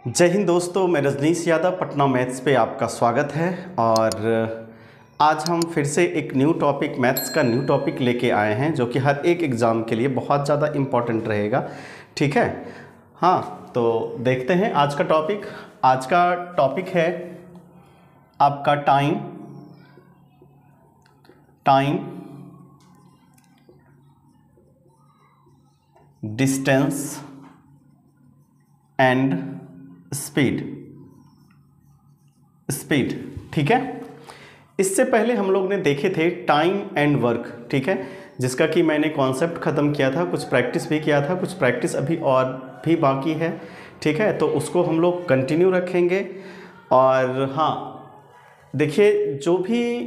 जय हिंद दोस्तों, मैं रजनीश यादव पटना मैथ्स पे आपका स्वागत है। और आज हम फिर से एक न्यू टॉपिक, मैथ्स का न्यू टॉपिक लेके आए हैं जो कि हर एक एग्ज़ाम के लिए बहुत ज़्यादा इम्पॉर्टेंट रहेगा। ठीक है, हाँ, तो देखते हैं आज का टॉपिक। आज का टॉपिक है आपका टाइम, डिस्टेंस एंड स्पीड। ठीक है, इससे पहले हम लोग ने देखे थे टाइम एंड वर्क। ठीक है, जिसका कि मैंने कॉन्सेप्ट ख़त्म किया था, कुछ प्रैक्टिस भी किया था, कुछ प्रैक्टिस अभी और भी बाकी है। ठीक है, तो उसको हम लोग कंटिन्यू रखेंगे। और हाँ, देखिए, जो भी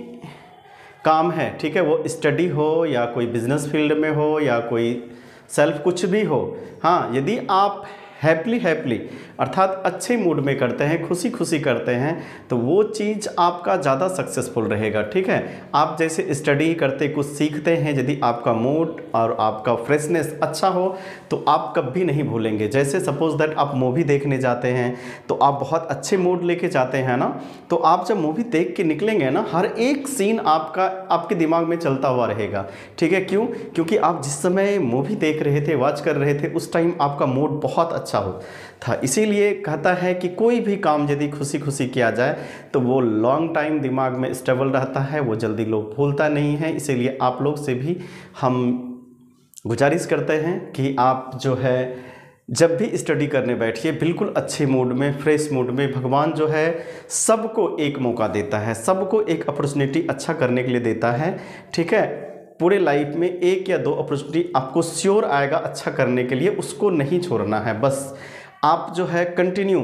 काम है, ठीक है, वो स्टडी हो या कोई बिजनेस फील्ड में हो या कोई सेल्फ कुछ भी हो, हाँ, यदि आप हैप्पली अर्थात अच्छे मूड में करते हैं, खुशी खुशी करते हैं, तो वो चीज़ आपका ज़्यादा सक्सेसफुल रहेगा। ठीक है, आप जैसे स्टडी करते कुछ सीखते हैं, यदि आपका मूड और आपका फ्रेशनेस अच्छा हो तो आप कभी नहीं भूलेंगे। जैसे सपोज दैट आप मूवी देखने जाते हैं तो आप बहुत अच्छे मूड लेके जाते हैं ना, तो आप जब मूवी देख के निकलेंगे ना, हर एक सीन आपके दिमाग में चलता हुआ रहेगा। ठीक है, क्योंकि आप जिस समय मूवी देख रहे थे, वॉच कर रहे थे, उस टाइम आपका मूड बहुत अच्छा हो था। इसीलिए कहता है कि कोई भी काम यदि खुशी खुशी किया जाए तो वो लॉन्ग टाइम दिमाग में स्टेबल रहता है, वो जल्दी लोग भूलता नहीं है। इसीलिए आप लोग से भी हम गुजारिश करते हैं कि आप जो है जब भी स्टडी करने बैठिए, बिल्कुल अच्छे मूड में, फ्रेश मूड में। भगवान जो है सबको एक मौका देता है, सबको एक अपॉर्चुनिटी अच्छा करने के लिए देता है। ठीक है, पूरे लाइफ में एक या दो अपॉर्चुनिटी आपको श्योर आएगा अच्छा करने के लिए, उसको नहीं छोड़ना है। बस आप जो है कंटिन्यू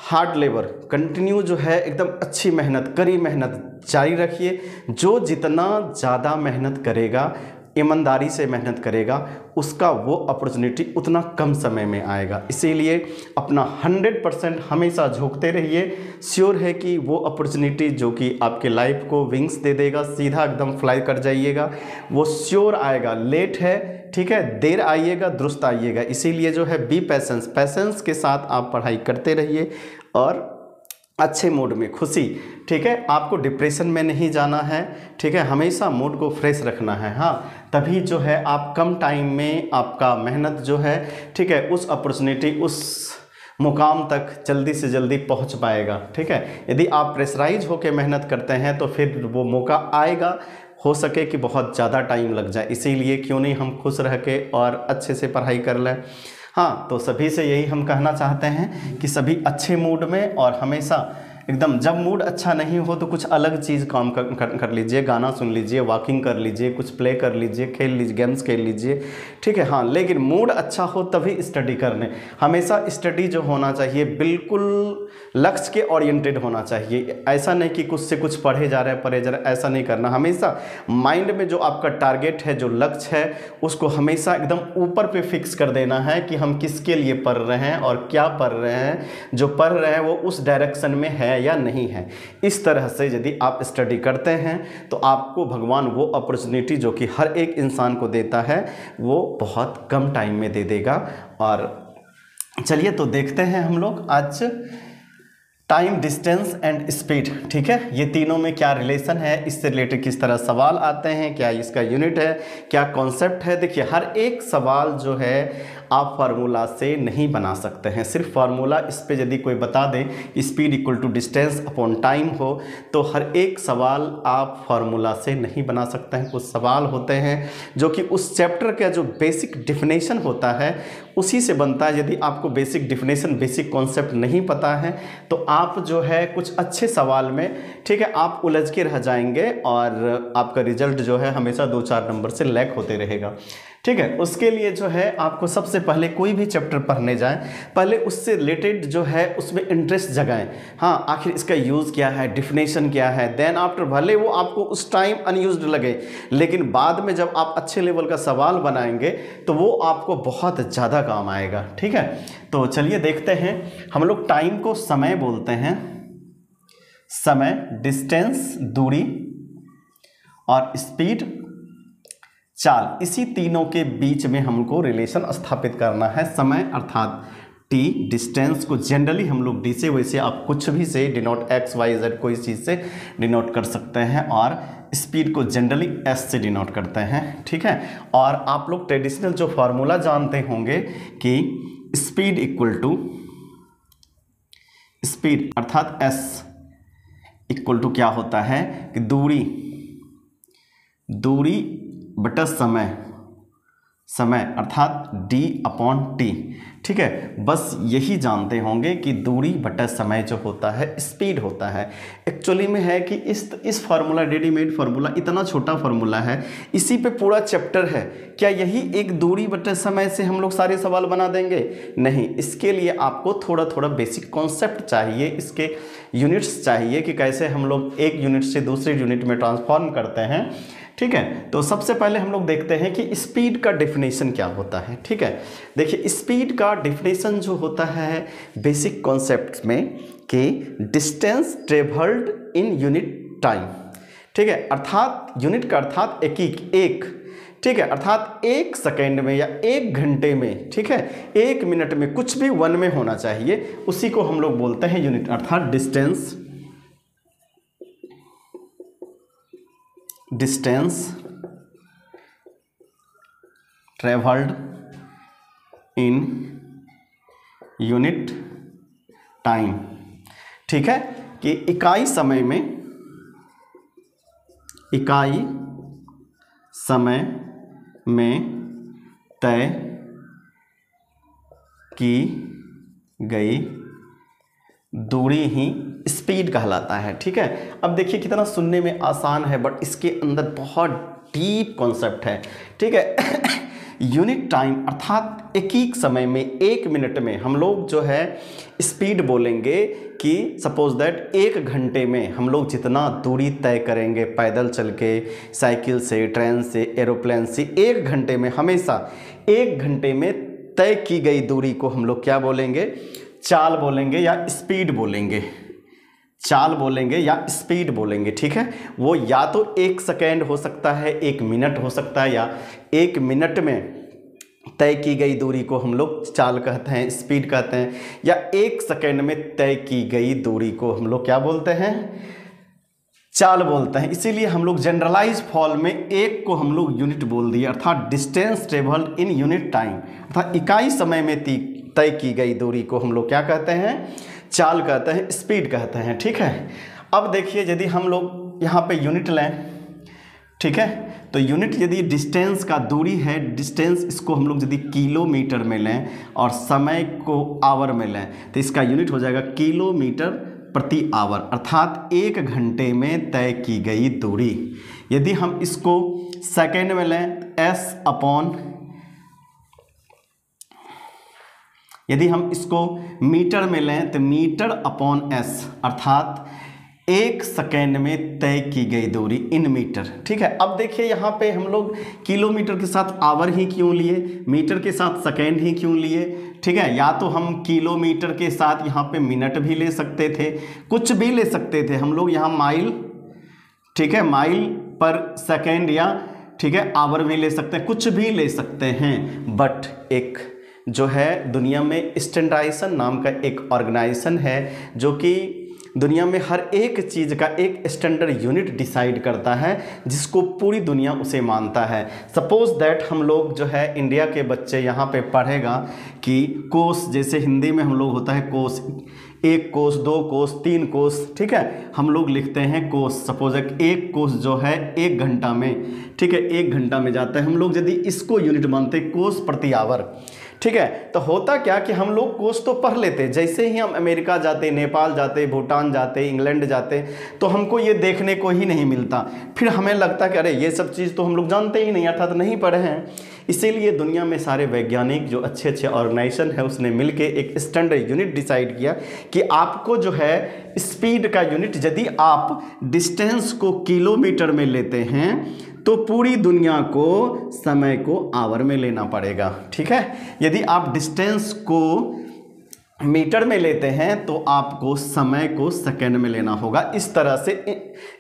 हार्ड लेबर, कंटिन्यू जो है एकदम अच्छी मेहनत, कड़ी मेहनत जारी रखिए। जो जितना ज़्यादा मेहनत करेगा, ईमानदारी से मेहनत करेगा, उसका वो अपॉर्चुनिटी उतना कम समय में आएगा। इसीलिए अपना 100% हमेशा झोंकते रहिए। श्योर है कि वो अपॉर्चुनिटी जो कि आपके लाइफ को विंग्स दे देगा, सीधा एकदम फ्लाई कर जाइएगा, वो श्योर आएगा। लेट है, ठीक है, देर आइएगा, दुरुस्त आइएगा। इसीलिए जो है बी पैसेंस के साथ आप पढ़ाई करते रहिए और अच्छे मूड में, खुशी। ठीक है, आपको डिप्रेशन में नहीं जाना है। ठीक है, हमेशा मूड को फ्रेश रखना है। हाँ, तभी जो है आप कम टाइम में आपका मेहनत जो है, ठीक है, उस अपॉर्चुनिटी, उस मुकाम तक जल्दी से जल्दी पहुंच पाएगा। ठीक है, यदि आप प्रेशराइज होकर मेहनत करते हैं तो फिर वो मौका आएगा, हो सके कि बहुत ज़्यादा टाइम लग जाए। इसीलिए क्यों नहीं हम खुश रह के और अच्छे से पढ़ाई कर लें। हाँ, तो सभी से यही हम कहना चाहते हैं कि सभी अच्छे मूड में, और हमेशा एकदम, जब मूड अच्छा नहीं हो तो कुछ अलग चीज़ काम कर लीजिए, गाना सुन लीजिए, वॉकिंग कर लीजिए, कुछ प्ले कर लीजिए, खेल लीजिए, गेम्स खेल लीजिए। ठीक है, हाँ, लेकिन मूड अच्छा हो तभी स्टडी करने। हमेशा स्टडी जो होना चाहिए बिल्कुल लक्ष्य के ओरिएंटेड होना चाहिए। ऐसा नहीं कि कुछ से कुछ पढ़े जा रहे हैं, ऐसा नहीं करना। हमेशा माइंड में जो आपका टारगेट है, जो लक्ष्य है, उसको हमेशा एकदम ऊपर पे फिक्स कर देना है कि हम किसके लिए पढ़ रहे हैं और क्या पढ़ रहे हैं। जो पढ़ रहे हैं वो उस डायरेक्शन में है या नहीं है। इस तरह से यदि आप स्टडी करते हैं तो आपको भगवान वो अपॉर्चुनिटी जो कि हर एक इंसान को देता है, वो बहुत कम टाइम में दे देगा। और चलिए तो देखते हैं हम लोग आज टाइम, डिस्टेंस एंड स्पीड। ठीक है, ये तीनों में क्या रिलेशन है, इससे रिलेटेड किस तरह सवाल आते हैं, क्या इसका यूनिट है, क्या कॉन्सेप्ट है। देखिए, हर एक सवाल जो है आप फार्मूला से नहीं बना सकते हैं। सिर्फ फार्मूला इस पे यदि कोई बता दे, speed equal to distance upon time हो, तो हर एक सवाल आप फार्मूला से नहीं बना सकते हैं। कुछ सवाल होते हैं जो कि उस चैप्टर का जो बेसिक डिफिनेशन होता है उसी से बनता है। यदि आपको बेसिक डिफिनेशन, बेसिक कॉन्सेप्ट नहीं पता है तो आप जो है कुछ अच्छे सवाल में, ठीक है, आप उलझ के रह जाएंगे और आपका रिजल्ट जो है हमेशा 2-4 नंबर से लैग होते रहेगा। ठीक है, उसके लिए जो है आपको सबसे पहले कोई भी चैप्टर पढ़ने जाएं, पहले उससे रिलेटेड जो है उसमें इंटरेस्ट जगाएं। हाँ, आखिर इसका यूज़ क्या है, डिफिनेशन क्या है। देन आफ्टर, भले वो आपको उस टाइम अनयूज्ड लगे, लेकिन बाद में जब आप अच्छे लेवल का सवाल बनाएंगे तो वो आपको बहुत ज़्यादा काम आएगा। ठीक है, तो चलिए देखते हैं। हम लोग टाइम को समय बोलते हैं, समय, डिस्टेंस दूरी, और स्पीड चाल। इसी तीनों के बीच में हमको रिलेशन स्थापित करना है। समय अर्थात टी, डिस्टेंस को जनरली हम लोग डी से, वैसे आप कुछ भी से डिनोट एक्स वाई जेड कोई चीज़ से डिनोट कर सकते हैं, और स्पीड को जनरली एस से डिनोट करते हैं, ठीक है। और आप लोग ट्रेडिशनल जो फार्मूला जानते होंगे कि स्पीड इक्वल टू स्पीड अर्थात एस इक्वल टू क्या होता है कि दूरी बटा समय अर्थात डी अपॉन टी, ठीक है। बस यही जानते होंगे कि दूरी बटा समय जो होता है स्पीड होता है। एक्चुअली में है कि इस फार्मूला, रेडीमेड फार्मूला इतना छोटा फार्मूला है, इसी पे पूरा चैप्टर है। क्या यही एक दूरी बटा समय से हम लोग सारे सवाल बना देंगे? नहीं, इसके लिए आपको थोड़ा थोड़ा बेसिक कॉन्सेप्ट चाहिए, इसके यूनिट्स चाहिए कि कैसे हम लोग एक यूनिट से दूसरे यूनिट में ट्रांसफॉर्म करते हैं, ठीक है। तो सबसे पहले हम लोग देखते हैं कि स्पीड का डेफिनेशन क्या होता है, ठीक है। देखिए, स्पीड का डेफिनेशन जो होता है बेसिक कॉन्सेप्ट में कि distance travelled in unit time, ठीक है। अर्थात यूनिट का अर्थात एक, ठीक है, अर्थात 1 सेकेंड में या 1 घंटे में, ठीक है, 1 मिनट में, कुछ भी 1 में होना चाहिए, उसी को हम लोग बोलते हैं यूनिट, अर्थात distance travelled in unit time, ठीक है, कि इकाई समय में तय की गई दूरी ही स्पीड कहलाता है, ठीक है। अब देखिए कितना सुनने में आसान है, बट इसके अंदर बहुत डीप कॉन्सेप्ट है, ठीक है। यूनिट टाइम अर्थात एक समय में, 1 मिनट में हम लोग जो है स्पीड बोलेंगे कि सपोज दैट 1 घंटे में हम लोग जितना दूरी तय करेंगे, पैदल चल के, साइकिल से, ट्रेन से, एरोप्लेन से, 1 घंटे में, हमेशा 1 घंटे में तय की गई दूरी को हम लोग क्या बोलेंगे? चाल बोलेंगे या स्पीड बोलेंगे, चाल बोलेंगे या स्पीड बोलेंगे, ठीक है। वो या तो 1 सेकेंड हो सकता है, 1 मिनट हो सकता है, या 1 मिनट में तय की गई दूरी को हम लोग चाल कहते हैं, स्पीड कहते हैं, या 1 सेकेंड में तय की गई दूरी को हम लोग क्या बोलते हैं? चाल बोलते हैं। इसीलिए हम लोग जनरलाइज फॉर्म में एक को हम लोग यूनिट बोल दिए, अर्थात distance travelled in unit time, अर्थात इकाई समय में तय की गई दूरी को हम लोग क्या कहते हैं? चाल कहते हैं, स्पीड कहते हैं, ठीक है। अब देखिए, यदि हम लोग यहाँ पे यूनिट लें, ठीक है, तो यूनिट यदि डिस्टेंस का दूरी है, डिस्टेंस इसको हम लोग यदि किलोमीटर में लें और समय को आवर में लें, तो इसका यूनिट हो जाएगा किलोमीटर प्रति आवर, अर्थात 1 घंटे में तय की गई दूरी। यदि हम इसको सेकेंड में लें, एस अपॉन, यदि हम इसको मीटर में लें तो मीटर अपॉन एस, अर्थात 1 सेकेंड में तय की गई दूरी इन मीटर, ठीक है। अब देखिए यहाँ पे हम लोग किलोमीटर के साथ आवर ही क्यों लिए, मीटर के साथ सेकेंड ही क्यों लिए, ठीक है। या तो हम किलोमीटर के साथ यहाँ पे मिनट भी ले सकते थे, कुछ भी ले सकते थे हम लोग, यहाँ माइल, ठीक है, माइल पर सेकेंड, या ठीक है आवर भी ले सकते हैं, कुछ भी ले सकते हैं। बट एक जो है दुनिया में स्टैंडर्डाइजेशन नाम का एक ऑर्गेनाइजेशन है जो कि दुनिया में हर एक चीज़ का एक स्टैंडर्ड यूनिट डिसाइड करता है, जिसको पूरी दुनिया उसे मानता है। सपोज दैट हम लोग जो है इंडिया के बच्चे यहाँ पे पढ़ेगा कि कोस, जैसे हिंदी में हम लोग होता है कोस, 1 कोस, 2 कोस, 3 कोस, ठीक है, हम लोग लिखते हैं कोस। सपोज 1 कोस जो है 1 घंटा में, ठीक है, 1 घंटा में जाता है। हम लोग यदि इसको यूनिट मानते कोस प्रति आवर, ठीक है, तो होता क्या कि हम लोग कोस तो पढ़ लेते, जैसे ही हम अमेरिका जाते, नेपाल जाते, भूटान जाते, इंग्लैंड जाते, तो हमको ये देखने को ही नहीं मिलता। फिर हमें लगता कि अरे ये सब चीज़ तो हम लोग जानते ही नहीं, अर्थात नहीं पढ़े हैं। इसीलिए दुनिया में सारे वैज्ञानिक जो अच्छे अच्छे ऑर्गेनाइजेशन है उसने मिलके एक स्टैंडर्ड यूनिट डिसाइड किया कि आपको जो है स्पीड का यूनिट, यदि आप डिस्टेंस को किलोमीटर में लेते हैं तो पूरी दुनिया को समय को आवर में लेना पड़ेगा, ठीक है। यदि आप डिस्टेंस को मीटर में लेते हैं तो आपको समय को सेकंड में लेना होगा। इस तरह से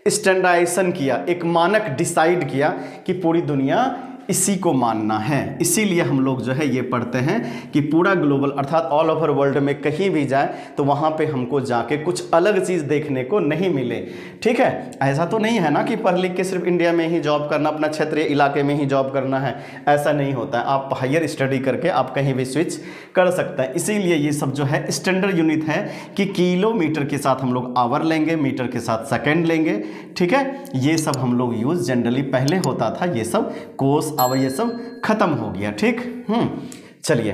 स्टैंडर्डाइजेशन किया, एक मानक डिसाइड किया कि पूरी दुनिया इसी को मानना है। इसीलिए हम लोग जो है ये पढ़ते हैं कि पूरा ग्लोबल अर्थात ऑल ओवर वर्ल्ड में कहीं भी जाए तो वहाँ पे हमको जाके कुछ अलग चीज़ देखने को नहीं मिले। ठीक है, ऐसा तो नहीं है ना कि पढ़ लिख के सिर्फ इंडिया में ही जॉब करना, अपना क्षेत्रीय इलाके में ही जॉब करना है, ऐसा नहीं होता है। आप हायर स्टडी करके आप कहीं भी स्विच कर सकते हैं। इसीलिए ये सब जो है स्टैंडर्ड यूनिट है कि किलोमीटर के साथ हम लोग आवर लेंगे, मीटर के साथ सेकेंड लेंगे। ठीक है, ये सब हम लोग यूज़ जनरली पहले होता था, ये सब कोस आवर ये सब खत्म हो गया। ठीक, चलिए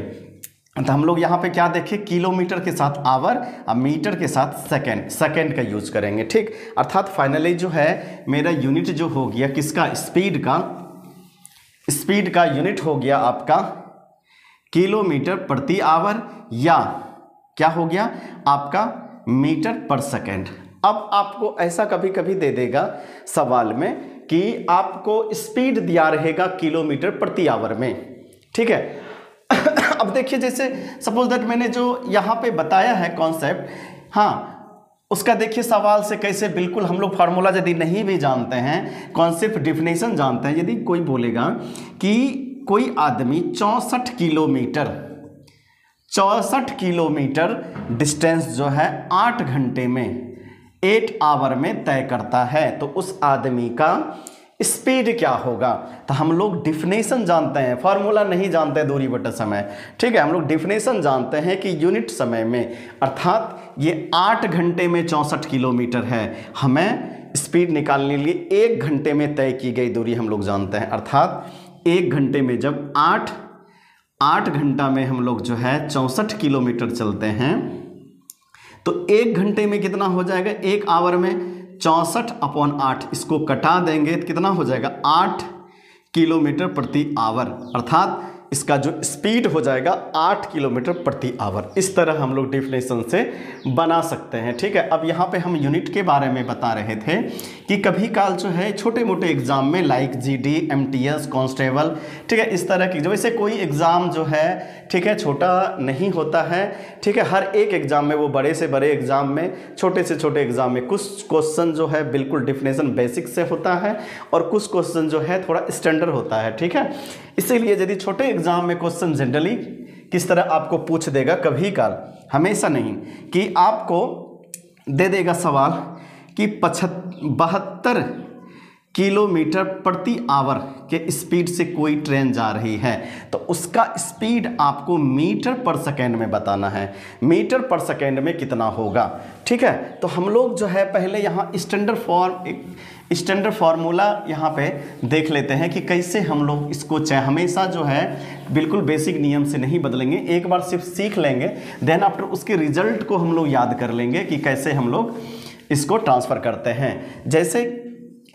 तो हम लोग यहाँ पे क्या देखें, किलोमीटर के साथ आवर और मीटर के साथ सेकेंड, सेकेंड का यूज करेंगे। ठीक, अर्थात फाइनली जो है मेरा यूनिट जो हो गया किसका, स्पीड का, स्पीड का यूनिट हो गया आपका किलोमीटर प्रति आवर या क्या हो गया आपका मीटर पर सेकेंड। अब आपको ऐसा कभी कभी दे देगा सवाल में कि आपको स्पीड दिया रहेगा किलोमीटर प्रति आवर में। ठीक है, अब देखिए जैसे सपोज दैट मैंने जो यहाँ पे बताया है कॉन्सेप्ट, हाँ उसका देखिए सवाल से कैसे बिल्कुल हम लोग फार्मूला यदि नहीं भी जानते हैं, कॉन्सेप्ट डिफिनेशन जानते हैं, यदि कोई बोलेगा कि कोई आदमी 64 किलोमीटर डिस्टेंस जो है 8 घंटे में 8 आवर में तय करता है, तो उस आदमी का स्पीड क्या होगा। तो हम लोग डिफिनेशन जानते हैं, फार्मूला नहीं जानते दूरी बटा समय। ठीक है, हम लोग डिफिनेशन जानते हैं कि यूनिट समय में, अर्थात ये 8 घंटे में 64 किलोमीटर है, हमें स्पीड निकालने के लिए 1 घंटे में तय की गई दूरी हम लोग जानते हैं। अर्थात 1 घंटे में जब 8 घंटा में हम लोग जो है 64 किलोमीटर चलते हैं तो 1 घंटे में कितना हो जाएगा, 1 आवर में 64/8, इसको कटा देंगे तो कितना हो जाएगा 8 किलोमीटर प्रति आवर, अर्थात इसका जो स्पीड हो जाएगा 8 किलोमीटर प्रति आवर। इस तरह हम लोग डिफिनेशन से बना सकते हैं। ठीक है, अब यहाँ पे हम यूनिट के बारे में बता रहे थे कि कभी काल जो है छोटे मोटे एग्जाम में लाइक जीडी, एमटीएस, कांस्टेबल, ठीक है, इस तरह की जो वैसे कोई एग्ज़ाम जो है ठीक है छोटा नहीं होता है। ठीक है, हर एक एग्ज़ाम में, वो बड़े से बड़े एग्ज़ाम में, छोटे से छोटे एग्ज़ाम में कुछ क्वेश्चन जो है बिल्कुल डिफिनेशन बेसिक से होता है और कुछ क्वेश्चन जो है थोड़ा स्टैंडर्ड होता है। ठीक है, इसीलिए यदि छोटे एग्जाम में क्वेश्चन जनरली किस तरह आपको पूछ देगा, कभी काल, हमेशा नहीं, कि आपको दे देगा सवाल कि 72 किलोमीटर प्रति आवर के स्पीड से कोई ट्रेन जा रही है, तो उसका स्पीड आपको मीटर पर सेकेंड में बताना है, मीटर पर सेकेंड में कितना होगा। ठीक है, तो हम लोग जो है पहले यहाँ स्टैंडर्ड फार्मूला यहाँ पे देख लेते हैं कि कैसे हम लोग इसको हमेशा जो है बिल्कुल बेसिक नियम से नहीं बदलेंगे, एक बार सिर्फ सीख लेंगे, देन आफ्टर उसके रिजल्ट को हम लोग याद कर लेंगे कि कैसे हम लोग इसको ट्रांसफ़र करते हैं। जैसे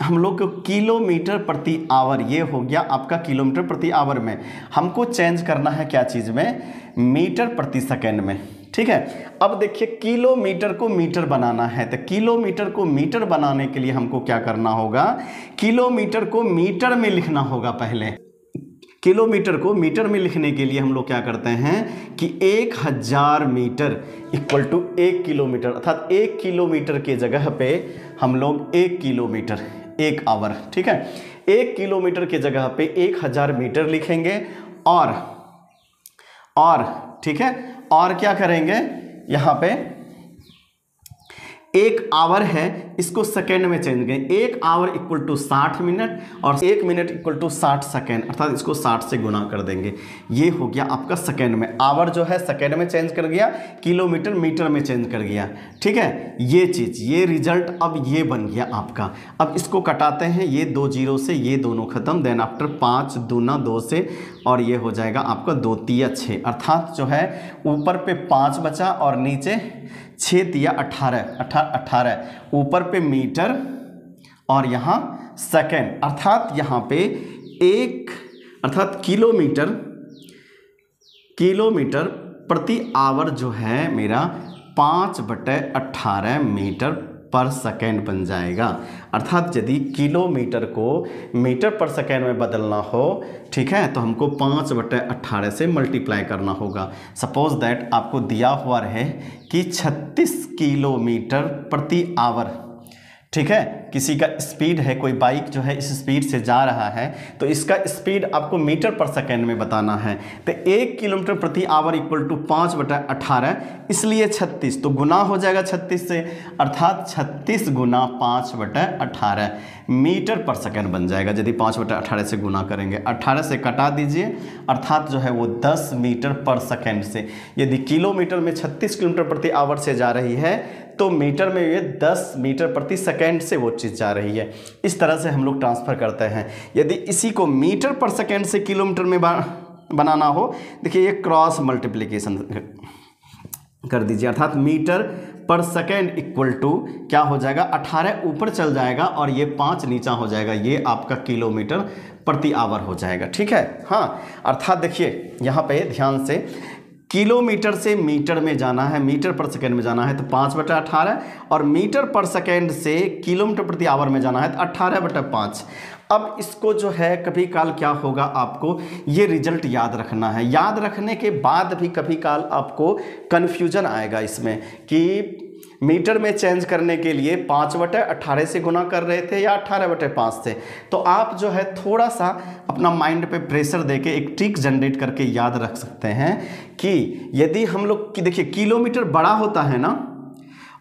हम लोग को किलोमीटर प्रति आवर, ये हो गया आपका किलोमीटर प्रति आवर में, हमको चेंज करना है क्या चीज़ में, मीटर प्रति सेकेंड में। ठीक है, अब देखिए किलोमीटर को मीटर बनाना है, तो किलोमीटर को मीटर बनाने के लिए हमको क्या करना होगा, किलोमीटर को मीटर में लिखना होगा। पहले किलोमीटर को मीटर में लिखने के लिए हम लोग क्या करते हैं कि 1000 मीटर इक्वल टू 1 किलोमीटर, अर्थात 1 किलोमीटर के जगह पे हम लोग 1 किलोमीटर 1 आवर, ठीक है, 1 किलोमीटर के जगह पे 1000 मीटर लिखेंगे और ठीक है, और क्या करेंगे यहाँ पे 1 आवर है, इसको सेकेंड में चेंज करें, 1 आवर इक्वल टू 60 मिनट और 1 मिनट इक्वल टू 60 सेकेंड, अर्थात इसको 60 से गुना कर देंगे। ये हो गया आपका सेकेंड में, आवर जो है सेकेंड में चेंज कर गया, किलोमीटर मीटर में चेंज कर गया। ठीक है, ये चीज़, ये रिजल्ट अब ये बन गया आपका। अब इसको कटाते हैं, ये 2 जीरो से ये दोनों खत्म, देन आफ्टर 5 दूना 2 से, और ये हो जाएगा आपका 2 तिया 6, अर्थात जो है ऊपर पे 5 बचा और नीचे 6 तिया 18, ऊपर पे मीटर और यहाँ सेकेंड, अर्थात यहाँ पे 1 अर्थात किलोमीटर प्रति आवर जो है मेरा 5/18 मीटर पर सेकेंड बन जाएगा। अर्थात यदि किलोमीटर को मीटर पर सेकेंड में बदलना हो, ठीक है, तो हमको 5/18 से मल्टीप्लाई करना होगा। सपोज दैट आपको दिया हुआ रहे कि 36 किलोमीटर प्रति आवर, ठीक है, किसी का स्पीड है, कोई बाइक जो है इस स्पीड से जा रहा है तो इसका स्पीड आपको मीटर पर सेकेंड में बताना है। तो 1 किलोमीटर प्रति आवर इक्वल टू 5/18, इसलिए 36 तो गुना हो जाएगा 36 से, अर्थात 36 गुना 5/18 मीटर पर सेकेंड बन जाएगा। यदि 5/18 से गुना करेंगे, 18 से कटा दीजिए, अर्थात जो है वो 10 मीटर पर सेकेंड से। यदि किलोमीटर में 36 किलोमीटर प्रति आवर से जा रही है तो मीटर में ये 10 मीटर प्रति सेकेंड से वो चीज़ जा रही है। इस तरह से हम लोग ट्रांसफ़र करते हैं। यदि इसी को मीटर पर सेकेंड से किलोमीटर में बनाना हो, देखिए ये क्रॉस मल्टीप्लिकेशन कर दीजिए, अर्थात मीटर पर सेकेंड इक्वल टू क्या हो जाएगा, 18 ऊपर चल जाएगा और ये 5 नीचा हो जाएगा, ये आपका किलोमीटर प्रति आवर हो जाएगा। ठीक है, हाँ, अर्थात देखिए यहाँ पे ध्यान से, किलोमीटर से मीटर में जाना है, मीटर पर सेकेंड में जाना है तो 5/18, और मीटर पर सेकेंड से किलोमीटर प्रति आवर में जाना है तो 18/5। अब इसको जो है कभी काल क्या होगा, आपको ये रिजल्ट याद रखना है। याद रखने के बाद भी कभी काल आपको कन्फ्यूजन आएगा इसमें कि मीटर में चेंज करने के लिए 5/18 से गुना कर रहे थे या 18/5 से। तो आप जो है थोड़ा सा अपना माइंड पे प्रेशर देके एक ट्रिक जनरेट करके याद रख सकते हैं कि यदि हम लोग की देखिए किलोमीटर बड़ा होता है ना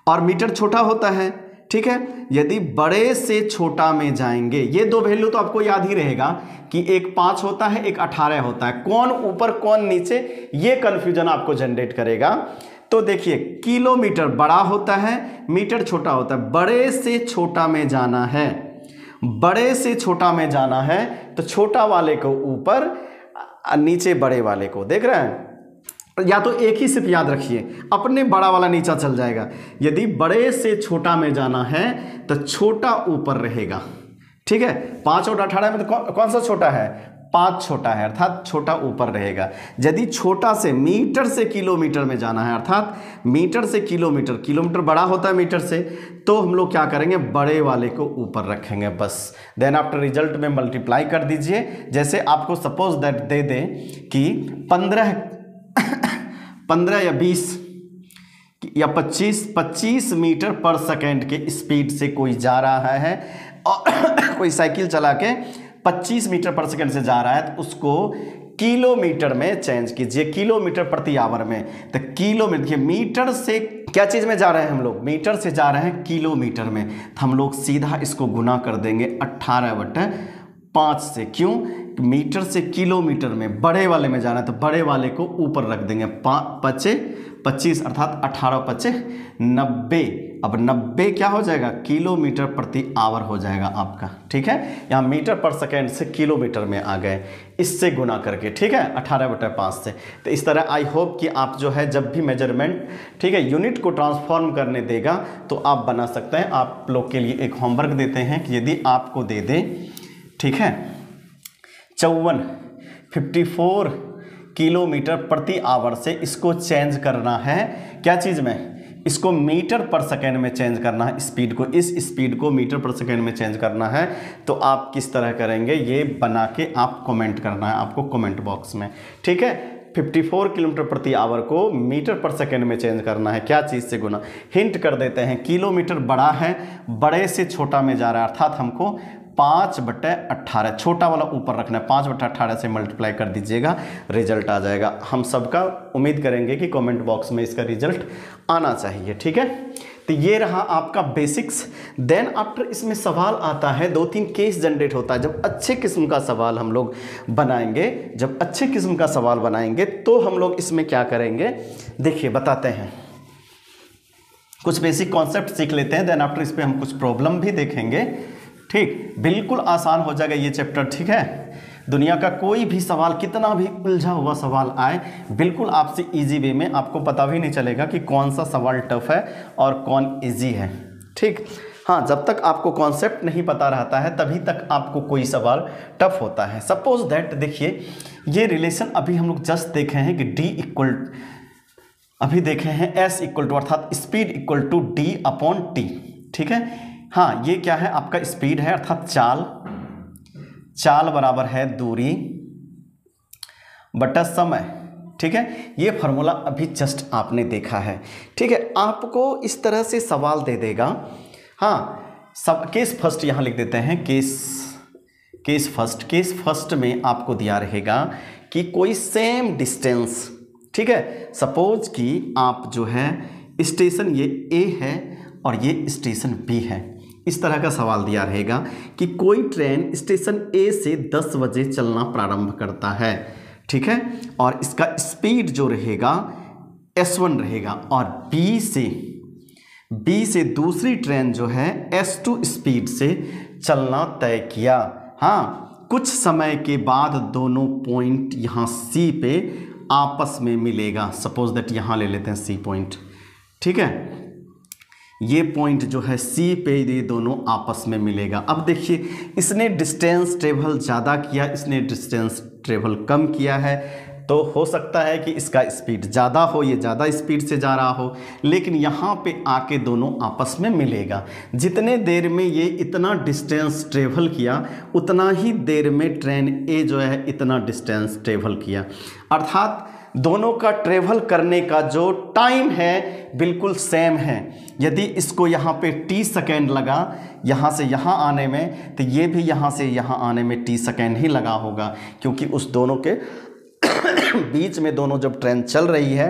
और मीटर छोटा होता है, ठीक है, यदि बड़े से छोटा में जाएंगे, ये दो वैल्यू तो आपको याद ही रहेगा कि एक 5 होता है, एक 18 होता है, कौन ऊपर कौन नीचे, ये कन्फ्यूजन आपको जनरेट करेगा। तो देखिए किलोमीटर बड़ा होता है, मीटर छोटा होता है, बड़े से छोटा में जाना है, बड़े से छोटा में जाना है तो छोटा वाले को ऊपर, नीचे बड़े वाले को, देख रहे हैं, या तो एक ही सिर्फ याद रखिए, अपने बड़ा वाला नीचा चल जाएगा। यदि बड़े से छोटा में जाना है तो छोटा ऊपर रहेगा। ठीक है, 5 और 18 में तो कौन सा छोटा है, 5 छोटा है, अर्थात छोटा ऊपर रहेगा। यदि छोटा से मीटर से किलोमीटर में जाना है, अर्थात मीटर से किलोमीटर, किलोमीटर बड़ा होता है मीटर से, तो हम लोग क्या करेंगे, बड़े वाले को ऊपर रखेंगे बस। देन आफ्टर रिजल्ट में मल्टीप्लाई कर दीजिए। जैसे आपको सपोज दैट दे दें कि 15 या 20 या 25 मीटर पर सेकेंड के स्पीड से कोई जा रहा है और कोई साइकिल चला के 25 मीटर पर सेकेंड से जा रहा है तो उसको किलोमीटर में चेंज कीजिए, किलोमीटर प्रति आवर में। तो किलोमीटर, देखिए मीटर से क्या चीज़ में जा रहे हैं हम लोग, मीटर से जा रहे हैं किलोमीटर में, तो हम लोग सीधा इसको गुना कर देंगे 18/5 से। क्यों, मीटर से किलोमीटर में बड़े वाले में जाना है तो बड़े वाले को ऊपर रख देंगे, 25 अर्थात 18×5 90। अब 90 क्या हो जाएगा, किलोमीटर प्रति आवर हो जाएगा आपका। ठीक है, यहाँ मीटर पर सेकेंड से किलोमीटर में आ गए इससे गुना करके। ठीक है, 18/5 से। तो इस तरह आई होप कि आप जो है जब भी मेजरमेंट, ठीक है, यूनिट को ट्रांसफॉर्म करने देगा तो आप बना सकते हैं। आप लोग के लिए एक होमवर्क देते हैं कि यदि आपको दे दे, ठीक है, 54 किलोमीटर प्रति आवर से इसको चेंज करना है, क्या चीज़ में, इसको मीटर पर सेकेंड में चेंज करना है, स्पीड को, इस स्पीड को मीटर पर सेकेंड में चेंज करना है, तो आप किस तरह करेंगे ये बना के आप कमेंट करना है आपको कमेंट बॉक्स में। ठीक है, 54 किलोमीटर प्रति आवर को मीटर पर सेकेंड में चेंज करना है, क्या चीज़ से गुना। हिंट कर देते हैं, किलोमीटर बड़ा है, बड़े से छोटा में जा रहा है, अर्थात हमको 5/18, छोटा वाला ऊपर रखना है, 5/18 से मल्टीप्लाई कर दीजिएगा, रिजल्ट आ जाएगा। हम सबका उम्मीद करेंगे कि कमेंट बॉक्स में इसका रिजल्ट आना चाहिए। ठीक है, तो ये रहा आपका बेसिक्स। देन आफ्टर इसमें सवाल आता है, 2-3 केस जनरेट होता है। जब अच्छे किस्म का सवाल हम लोग बनाएंगे, जब अच्छे किस्म का सवाल बनाएंगे तो हम लोग इसमें क्या करेंगे, देखिए बताते हैं, कुछ बेसिक कॉन्सेप्ट सीख लेते हैं। देन आफ्टर इस पर हम कुछ प्रॉब्लम भी देखेंगे। ठीक, बिल्कुल आसान हो जाएगा ये चैप्टर। ठीक है, दुनिया का कोई भी सवाल, कितना भी उलझा हुआ सवाल आए, बिल्कुल आपसे इजी वे में, आपको पता भी नहीं चलेगा कि कौन सा सवाल टफ है और कौन इजी है। ठीक, हाँ, जब तक आपको कॉन्सेप्ट नहीं पता रहता है तभी तक आपको कोई सवाल टफ होता है। सपोज दैट, देखिए ये रिलेशन अभी हम लोग जस्ट देखे हैं कि D इक्वल, अभी देखे हैं S इक्वल टू, अर्थात स्पीड इक्वल टू D/T। ठीक है, हाँ, ये क्या है, आपका स्पीड है, अर्थात चाल बराबर है दूरी बटा समय। ठीक है, ये फार्मूला अभी जस्ट आपने देखा है। ठीक है, आपको इस तरह से सवाल दे देगा, हाँ, सब केस फर्स्ट यहाँ लिख देते हैं, केस फर्स्ट में आपको दिया रहेगा कि कोई सेम डिस्टेंस, ठीक है, सपोज कि आप जो है स्टेशन ये ए है और ये स्टेशन बी है, इस तरह का सवाल दिया रहेगा कि कोई ट्रेन स्टेशन ए से 10 बजे चलना प्रारंभ करता है, ठीक है, और इसका स्पीड जो रहेगा S1 रहेगा, और बी से दूसरी ट्रेन जो है S2 स्पीड से चलना तय किया। हाँ, कुछ समय के बाद दोनों पॉइंट यहाँ C पे आपस में मिलेगा। सपोज दैट यहाँ ले लेते हैं C पॉइंट, ठीक है, ये पॉइंट जो है C पे ये दोनों आपस में मिलेगा। अब देखिए, इसने डिस्टेंस ट्रेवल ज़्यादा किया, इसने डिस्टेंस ट्रेवल कम किया है, तो हो सकता है कि इसका स्पीड ज़्यादा हो, ये ज़्यादा स्पीड से जा रहा हो, लेकिन यहाँ पे आके दोनों आपस में मिलेगा। जितने देर में ये इतना डिस्टेंस ट्रेवल किया, उतना ही देर में ट्रेन ए जो है इतना डिस्टेंस ट्रेवल किया, अर्थात दोनों का ट्रेवल करने का जो टाइम है बिल्कुल सेम है। यदि इसको यहाँ पे t सेकेंड लगा यहाँ से यहाँ आने में, तो ये भी यहाँ से यहाँ आने में t सेकेंड ही लगा होगा, क्योंकि उस दोनों के बीच में दोनों जब ट्रेन चल रही है,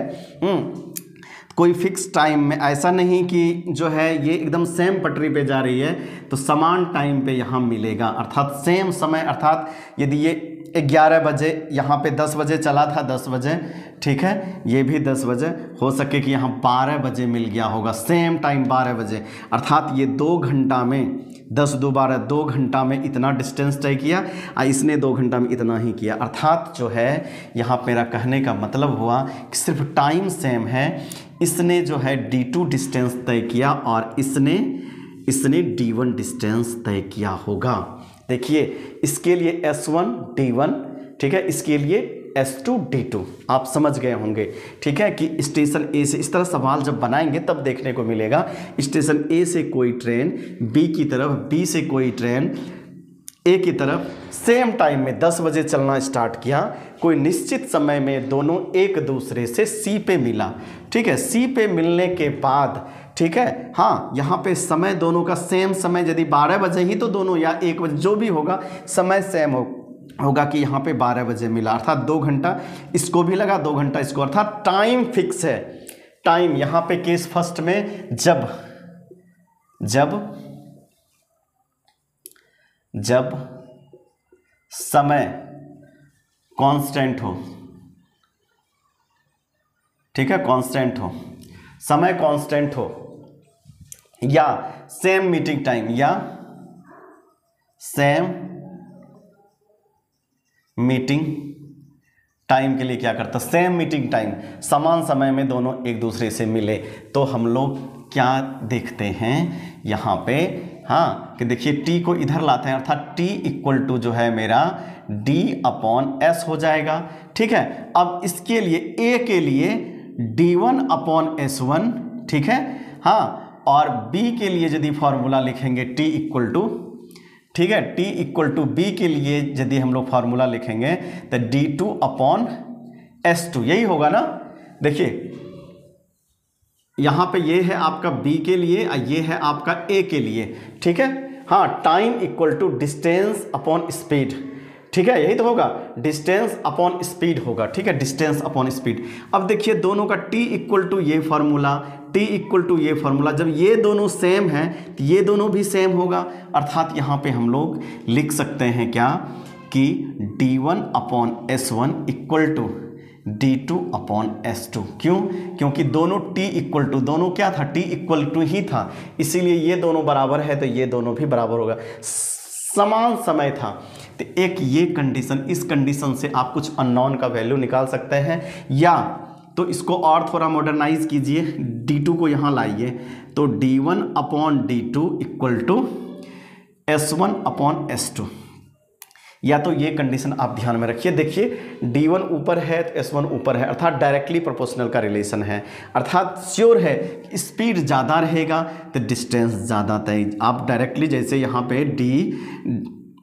कोई फिक्स टाइम में, ऐसा नहीं कि जो है ये एकदम सेम पटरी पे जा रही है तो समान टाइम पे यहाँ मिलेगा, अर्थात सेम समय। अर्थात यदि ये 11 बजे यहाँ पे 10 बजे चला था, 10 बजे, ठीक है, ये भी 10 बजे, हो सके कि यहाँ 12 बजे मिल गया होगा, सेम टाइम 12 बजे, अर्थात ये 2 घंटा में 10 2 12 2 घंटा में इतना डिस्टेंस तय किया और इसने 2 घंटा में इतना ही किया। अर्थात जो है यहाँ मेरा कहने का मतलब हुआ कि सिर्फ टाइम सेम है, इसने जो है D2 डिस्टेंस तय किया और इसने D1 डिस्टेंस तय किया होगा। देखिए, इसके लिए S1 D1, ठीक है, इसके लिए S2 D2, आप समझ गए होंगे, ठीक है, कि स्टेशन ए से, इस तरह सवाल जब बनाएंगे तब देखने को मिलेगा, स्टेशन ए से कोई ट्रेन बी की तरफ, बी से कोई ट्रेन ए की तरफ सेम टाइम में 10 बजे चलना स्टार्ट किया, कोई निश्चित समय में दोनों एक दूसरे से सी पे मिला, ठीक है, सी पे मिलने के बाद, ठीक है, हाँ, यहाँ पे समय दोनों का सेम समय, यदि 12 बजे ही तो दोनों या 1 बजे जो भी होगा समय सेम होगा कि यहाँ पे 12 बजे मिला, अर्थात 2 घंटा इसको भी लगा, 2 घंटा इसको, अर्थात टाइम फिक्स है। टाइम यहाँ पे केस फर्स्ट में जब समय कांस्टेंट हो, ठीक है, कांस्टेंट हो, समय कांस्टेंट हो, या सेम मीटिंग टाइम, या सेम मीटिंग टाइम के लिए क्या करता, सेम मीटिंग टाइम, समान समय में दोनों एक दूसरे से मिले, तो हम लोग क्या देखते हैं यहाँ पे, हाँ, कि देखिए t को इधर लाते हैं, अर्थात t इक्वल टू जो है मेरा d/s हो जाएगा, ठीक है। अब इसके लिए a के लिए d1/s1, ठीक है, हाँ, और b के लिए यदि फॉर्मूला लिखेंगे t इक्वल टू, ठीक है, t इक्वल टू b के लिए यदि हम लोग फार्मूला लिखेंगे तो d2/s2, यही होगा ना। देखिए यहाँ पे ये है आपका b के लिए और ये है आपका a के लिए, ठीक है, हाँ, time equal to distance upon speed, ठीक है, यही तो होगा, डिस्टेंस अपॉन स्पीड होगा, ठीक है, डिस्टेंस अपॉन स्पीड। अब देखिए दोनों का t इक्वल टू ये फार्मूला, t इक्वल टू ये फार्मूला, जब ये दोनों सेम हैं तो ये दोनों भी सेम होगा, अर्थात यहाँ पे हम लोग लिख सकते हैं क्या कि d1/s1 इक्वल टू d2/s2। क्यों? क्योंकि दोनों t इक्वल टू, दोनों क्या था, t इक्वल टू ही था, इसीलिए ये दोनों बराबर है तो ये दोनों भी बराबर होगा, समान समय था। तो एक ये कंडीशन, इस कंडीशन से आप कुछ अननोन का वैल्यू निकाल सकते हैं, या तो इसको और थोड़ा मॉडर्नाइज कीजिए, d2 को यहाँ लाइए, तो d1/d2 इक्वल टू s1/s2, या तो ये कंडीशन आप ध्यान में रखिए। देखिए d1 ऊपर है तो s1 ऊपर है, अर्थात डायरेक्टली प्रोपोर्शनल का रिलेशन है, अर्थात श्योर है स्पीड ज़्यादा रहेगा तो डिस्टेंस ज़्यादा तय, आप डायरेक्टली जैसे यहाँ पे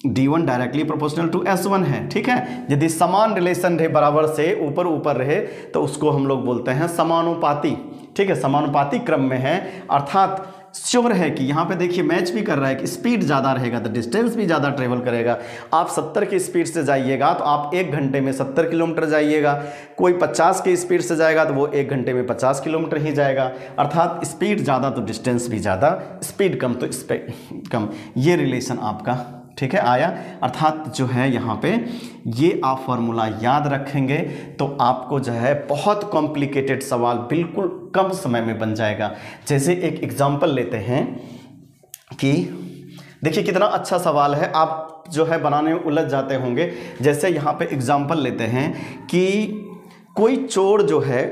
d1 directly proportional to s1 है, ठीक है, यदि समान रिलेशन रहे, बराबर से ऊपर ऊपर रहे तो उसको हम लोग बोलते हैं समानुपाती, ठीक है, समानुपाती क्रम में है, अर्थात श्योर है कि यहाँ पे देखिए मैच भी कर रहा है कि स्पीड ज़्यादा रहेगा तो डिस्टेंस भी ज़्यादा ट्रेवल करेगा। आप 70 की स्पीड से जाइएगा तो आप 1 घंटे में 70 किलोमीटर जाइएगा, कोई 50 की स्पीड से जाएगा तो वो 1 घंटे में 50 किलोमीटर ही जाएगा। अर्थात स्पीड ज़्यादा तो डिस्टेंस भी ज़्यादा, स्पीड कम तो कम, ये रिलेशन आपका ठीक है आया। अर्थात जो है यहाँ पे ये आप फार्मूला याद रखेंगे तो आपको जो है बहुत कॉम्प्लिकेटेड सवाल बिल्कुल कम समय में बन जाएगा। जैसे एक एग्जांपल लेते हैं कि देखिए कितना अच्छा सवाल है, आप जो है बनाने में उलझ जाते होंगे। जैसे यहाँ पे एग्जांपल लेते हैं कि कोई चोर जो है,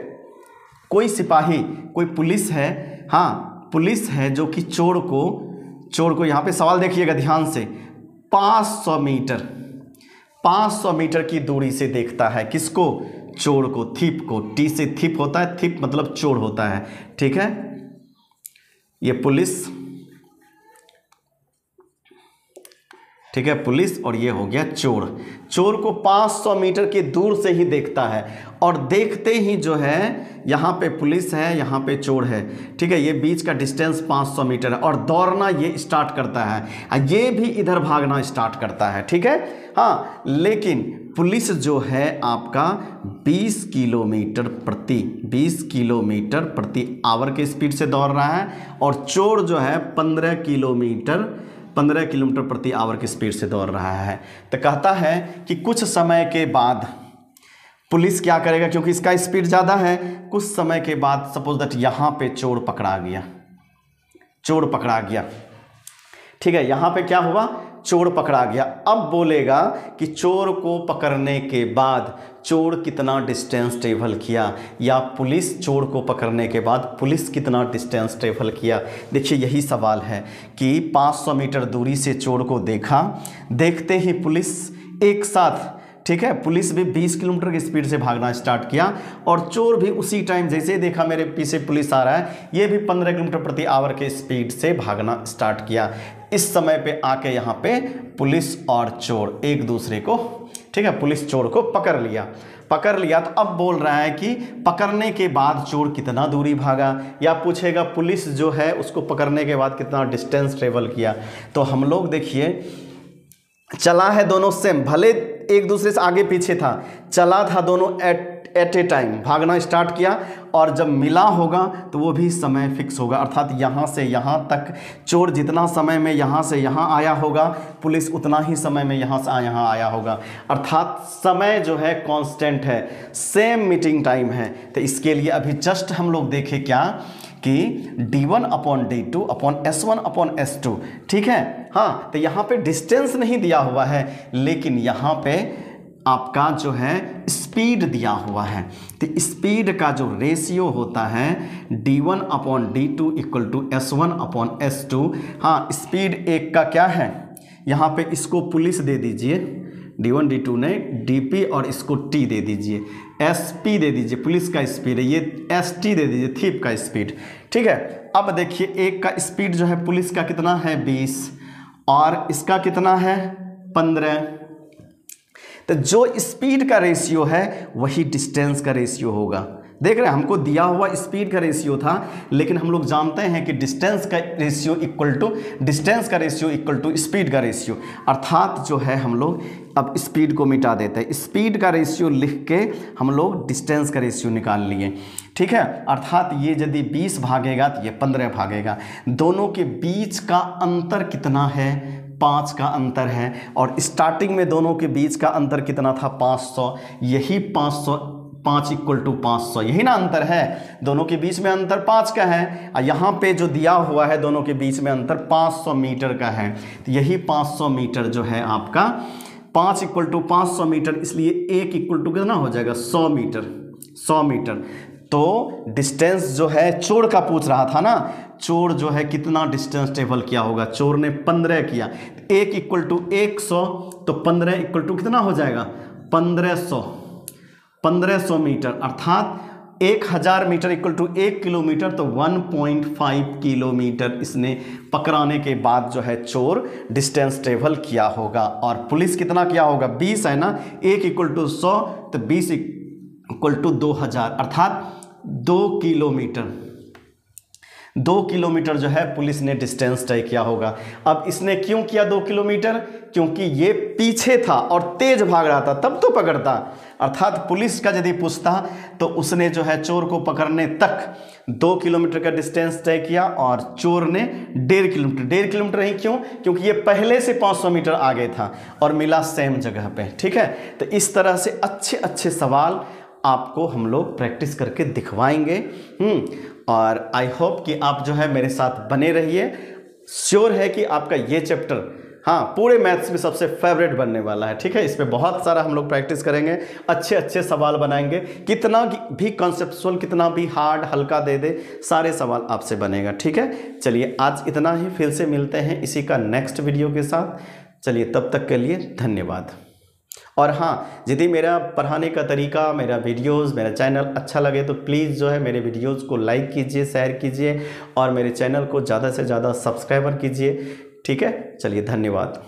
कोई सिपाही, कोई पुलिस है, हाँ पुलिस है जो कि चोर को यहाँ पे सवाल देखिएगा ध्यान से, 500 मीटर की दूरी से देखता है। किसको? चोर को, थीप को। टी से थीप होता है, थीप मतलब चोर होता है, ठीक है। ये पुलिस, ठीक है, पुलिस, और ये हो गया चोर। चोर को 500 मीटर की दूर से ही देखता है और देखते ही जो है यहाँ पे पुलिस है, यहाँ पे चोर है, ठीक है, ये बीच का डिस्टेंस 500 मीटर है और दौड़ना ये स्टार्ट करता है, ये भी इधर भागना स्टार्ट करता है, ठीक है। हाँ, लेकिन पुलिस जो है आपका 20 किलोमीटर प्रति आवर के स्पीड से दौड़ रहा है और चोर जो है 15 किलोमीटर प्रति आवर की स्पीड से दौड़ रहा है। तो कहता है कि कुछ समय के बाद पुलिस क्या करेगा, क्योंकि इसका स्पीड ज़्यादा है, कुछ समय के बाद सपोज दैट यहाँ पे चोर पकड़ा गया, ठीक है, यहाँ पे क्या हुआ, चोर पकड़ा गया। अब बोलेगा कि चोर को पकड़ने के बाद चोर कितना डिस्टेंस ट्रेवल किया, या पुलिस चोर को पकड़ने के बाद पुलिस कितना डिस्टेंस ट्रेवल किया। देखिए यही सवाल है कि 500 मीटर दूरी से चोर को देखा, देखते ही पुलिस एक साथ, ठीक है, पुलिस भी 20 किलोमीटर की स्पीड से भागना स्टार्ट किया और चोर भी उसी टाइम जैसे ही देखा मेरे पीछे पुलिस आ रहा है, ये भी 15 किलोमीटर प्रति आवर के स्पीड से भागना स्टार्ट किया। इस समय पे आके यहाँ पे पुलिस और चोर एक दूसरे को, ठीक है, पुलिस चोर को पकड़ लिया। तो अब बोल रहा है कि पकड़ने के बाद चोर कितना दूरी भागा, या पूछेगा पुलिस जो है उसको पकड़ने के बाद कितना डिस्टेंस ट्रेवल किया। तो हम लोग देखिए चला है दोनों सेम, भले एक दूसरे से आगे पीछे था, चला था दोनों एट ए टाइम, भागना स्टार्ट किया और जब मिला होगा तो वो भी समय फिक्स होगा। अर्थात यहाँ से यहाँ तक चोर जितना समय में यहाँ से यहाँ आया होगा, पुलिस उतना ही समय में यहाँ से यहाँ आया होगा। अर्थात समय जो है कांस्टेंट है, सेम मीटिंग टाइम है। तो इसके लिए अभी जस्ट हम लोग देखें क्या कि d1/d2/s1/s2, ठीक है। हाँ, तो यहाँ पे डिस्टेंस नहीं दिया हुआ है, लेकिन यहाँ पे आपका जो है स्पीड दिया हुआ है। तो स्पीड का जो रेशियो होता है d1/d2 = s1/s2। हाँ, स्पीड एक का क्या है, यहाँ पे इसको पुलिस दे दीजिए, d1 d2 ने dp और इसको t दे दीजिए, sp दे दीजिए, पुलिस का स्पीड है, ये st दे दीजिए, थीप का स्पीड, ठीक है। अब देखिए एक का स्पीड जो है पुलिस का कितना है 20 और इसका कितना है 15। तो जो स्पीड का रेशियो है वही डिस्टेंस का रेशियो होगा। देख रहे हैं, हमको दिया हुआ स्पीड का रेशियो था, लेकिन हम लोग जानते हैं कि डिस्टेंस का रेशियो इक्वल टू स्पीड का रेशियो। अर्थात जो है हम लोग अब स्पीड को मिटा देते हैं, स्पीड का रेशियो लिख के हम लोग डिस्टेंस का रेशियो निकाल लिए, ठीक है। अर्थात ये यदि 20 भागेगा तो ये 15 भागेगा। दोनों के बीच का अंतर कितना है, 5 का अंतर है, और स्टार्टिंग में दोनों के बीच का अंतर कितना था 500, यही 500, 5 = 500, यही ना अंतर है, दोनों के बीच में अंतर 5 का है। और यहाँ पे जो दिया हुआ है दोनों के बीच में अंतर 500 मीटर का है, तो यही 500 मीटर जो है आपका 5 = 500 मीटर, इसलिए 1 = कितना हो जाएगा 100 मीटर। तो डिस्टेंस जो है चोर का पूछ रहा था ना, चोर जो है कितना डिस्टेंस ट्रेवल किया होगा, चोर ने 15 किया, 1 = 100, तो 15 = कितना हो जाएगा 1500 मीटर। अर्थात 1000 मीटर = 1 किलोमीटर, तो 1.5 किलोमीटर इसने पकड़ाने के बाद जो है चोर डिस्टेंस ट्रेवल किया होगा। और पुलिस कितना किया होगा 20 है ना, 1 = 100, तो 20 = 2000, अर्थात 2 किलोमीटर 2 किलोमीटर जो है पुलिस ने डिस्टेंस तय किया होगा। अब इसने क्यों किया 2 किलोमीटर? क्योंकि ये पीछे था और तेज भाग रहा था, तब तो पकड़ता। अर्थात पुलिस का यदि पूछता तो उसने जो है चोर को पकड़ने तक 2 किलोमीटर का डिस्टेंस तय किया और चोर ने 1.5 किलोमीटर। 1.5 किलोमीटर नहीं, क्यों? क्योंकि ये पहले से 500 मीटर आगे था और मिला सेम जगह पे। ठीक है, तो इस तरह से अच्छे अच्छे सवाल आपको हम लोग प्रैक्टिस करके दिखवाएंगे। और आई होप कि आप जो है मेरे साथ बने रहिए। श्योर है कि आपका ये चैप्टर पूरे मैथ्स में सबसे फेवरेट बनने वाला है। ठीक है, इस पे बहुत सारा हम लोग प्रैक्टिस करेंगे, अच्छे अच्छे सवाल बनाएंगे। कितना भी कॉन्सेप्चुअल, कितना भी हार्ड हल्का दे दे, सारे सवाल आपसे बनेगा। ठीक है, चलिए आज इतना ही, फिर से मिलते हैं इसी का नेक्स्ट वीडियो के साथ। चलिए तब तक के लिए धन्यवाद। और यदि मेरा पढ़ाने का तरीका, मेरा वीडियोस, मेरा चैनल अच्छा लगे तो प्लीज़ जो है मेरे वीडियोस को लाइक कीजिए, शेयर कीजिए और मेरे चैनल को ज़्यादा से ज़्यादा सब्सक्राइबर कीजिए। ठीक है, चलिए धन्यवाद।